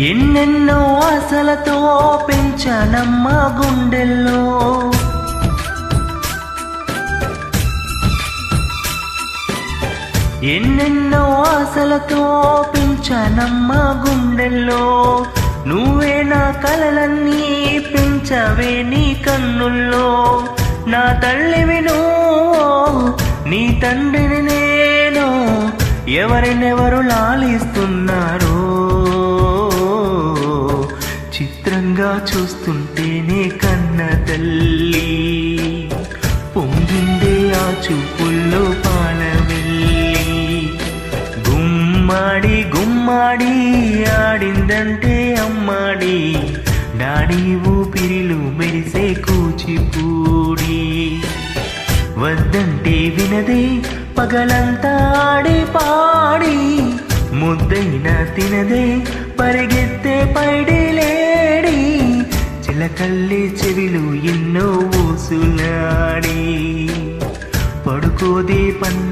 ఎన్నెన్నో ఆశలతో పెంచానమ్మ గుండెల్లో, ఎన్నెన్నో ఆశలతో పెంచానమ్మ గుండెల్లో. నువ్వే నా కలలన్నీ పెంచవే నీ కన్నుల్లో. నా తల్లివి నువ్వు, నీ తండ్రిని నేను, ఎవరినెవరు లాలిస్తున్నారో చిత్రంగా చూస్తుంటేనే కన్న తల్లి. పొంగిందే ఆ చూపుల్లో పాలవెల్లి. గుమ్మాడి గుమ్మాడి ఆడిందంటే అమ్మాడి, డాడీ ఊపిరిలు మెరిసే కూచిపూడి. వద్దంటే వినదే పగలంతా ఆడి పాడి, ముద్దైనా తినదే పరిగెత్తే పైడిలేడి. చిలకల్లే చెవిలు ఎన్నో ఊసులాడి, పడుకోదే పన్న